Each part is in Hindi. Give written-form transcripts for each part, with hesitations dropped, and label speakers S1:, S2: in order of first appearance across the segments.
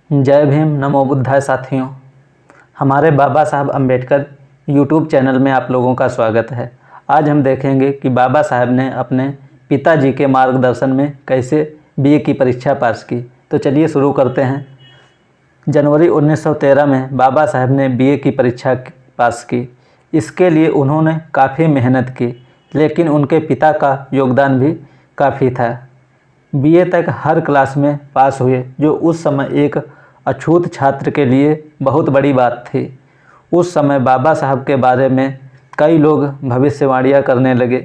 S1: जय भीम, नमो बुद्धाय साथियों। हमारे बाबा साहब अम्बेडकर यूट्यूब चैनल में आप लोगों का स्वागत है। आज हम देखेंगे कि बाबा साहब ने अपने पिताजी के मार्गदर्शन में कैसे बीए की परीक्षा पास की। तो चलिए शुरू करते हैं। जनवरी 1913 में बाबा साहब ने बीए की परीक्षा पास की। इसके लिए उन्होंने काफ़ी मेहनत की, लेकिन उनके पिता का योगदान भी काफ़ी था। बीए तक हर क्लास में पास हुए, जो उस समय एक अछूत छात्र के लिए बहुत बड़ी बात थी। उस समय बाबा साहब के बारे में कई लोग भविष्यवाणियाँ करने लगे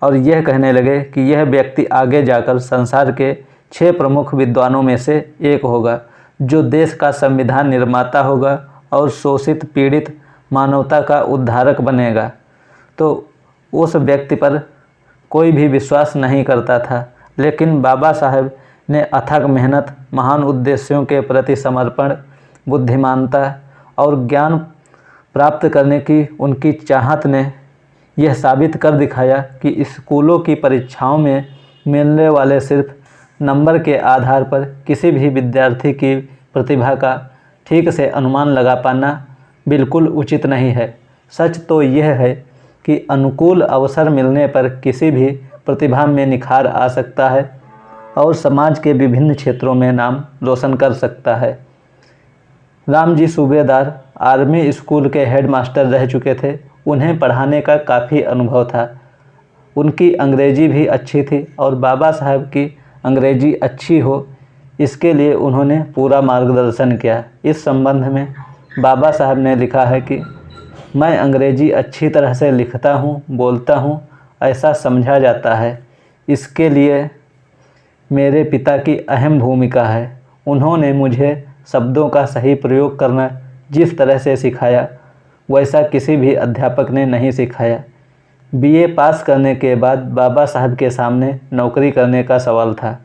S1: और यह कहने लगे कि यह व्यक्ति आगे जाकर संसार के 6 प्रमुख विद्वानों में से एक होगा, जो देश का संविधान निर्माता होगा और शोषित पीड़ित मानवता का उद्धारक बनेगा। तो उस व्यक्ति पर कोई भी विश्वास नहीं करता था, लेकिन बाबा साहब ने अथक मेहनत, महान उद्देश्यों के प्रति समर्पण, बुद्धिमानता और ज्ञान प्राप्त करने की उनकी चाहत ने यह साबित कर दिखाया कि स्कूलों की परीक्षाओं में मिलने वाले सिर्फ नंबर के आधार पर किसी भी विद्यार्थी की प्रतिभा का ठीक से अनुमान लगा पाना बिल्कुल उचित नहीं है। सच तो यह है कि अनुकूल अवसर मिलने पर किसी भी प्रतिभा में निखार आ सकता है और समाज के विभिन्न क्षेत्रों में नाम रोशन कर सकता है। रामजी सूबेदार आर्मी स्कूल के हेडमास्टर रह चुके थे। उन्हें पढ़ाने का काफ़ी अनुभव था। उनकी अंग्रेजी भी अच्छी थी और बाबा साहब की अंग्रेजी अच्छी हो, इसके लिए उन्होंने पूरा मार्गदर्शन किया। इस संबंध में बाबा साहब ने लिखा है कि मैं अंग्रेजी अच्छी तरह से लिखता हूँ, बोलता हूँ, ऐसा समझा जाता है। इसके लिए मेरे पिता की अहम भूमिका है। उन्होंने मुझे शब्दों का सही प्रयोग करना जिस तरह से सिखाया, वैसा किसी भी अध्यापक ने नहीं सिखाया। बीए पास करने के बाद बाबा साहब के सामने नौकरी करने का सवाल था।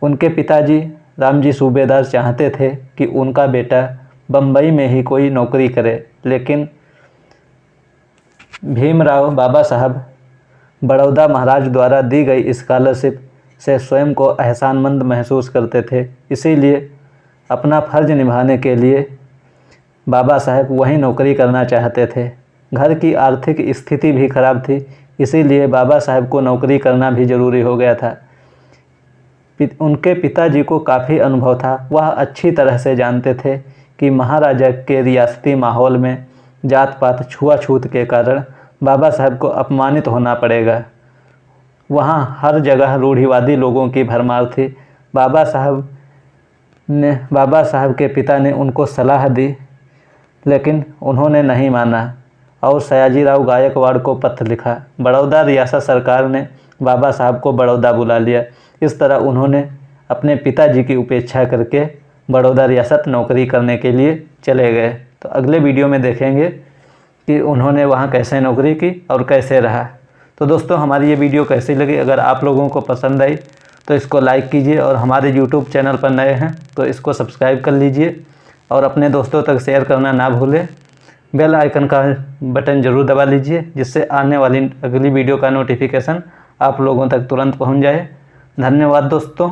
S1: उनके पिताजी रामजी सूबेदार चाहते थे कि उनका बेटा बम्बई में ही कोई नौकरी करे, लेकिन भीमराव बाबा साहब बड़ौदा महाराज द्वारा दी गई स्कॉलरशिप से स्वयं को एहसानमंद महसूस करते थे। इसीलिए अपना फ़र्ज निभाने के लिए बाबा साहब वहीं नौकरी करना चाहते थे। घर की आर्थिक स्थिति भी खराब थी, इसीलिए बाबा साहब को नौकरी करना भी ज़रूरी हो गया था। उनके पिताजी को काफ़ी अनुभव था। वह अच्छी तरह से जानते थे कि महाराजा के रियासती माहौल में जात पात, छुआछूत के कारण बाबा साहब को अपमानित होना पड़ेगा। वहाँ हर जगह रूढ़िवादी लोगों की भरमार थी। बाबा साहब के पिता ने उनको सलाह दी, लेकिन उन्होंने नहीं माना और सयाजीराव गायकवाड़ को पत्र लिखा। बड़ौदा रियासत सरकार ने बाबा साहब को बड़ौदा बुला लिया। इस तरह उन्होंने अपने पिताजी की उपेक्षा करके बड़ौदा रियासत नौकरी करने के लिए चले गए। तो अगले वीडियो में देखेंगे कि उन्होंने वहाँ कैसे नौकरी की और कैसे रहा। तो दोस्तों, हमारी ये वीडियो कैसी लगी? अगर आप लोगों को पसंद आई तो इसको लाइक कीजिए और हमारे यूट्यूब चैनल पर नए हैं तो इसको सब्सक्राइब कर लीजिए और अपने दोस्तों तक शेयर करना ना भूलें। बेल आइकन का बटन ज़रूर दबा लीजिए, जिससे आने वाली अगली वीडियो का नोटिफिकेशन आप लोगों तक तुरंत पहुंच जाए। धन्यवाद दोस्तों।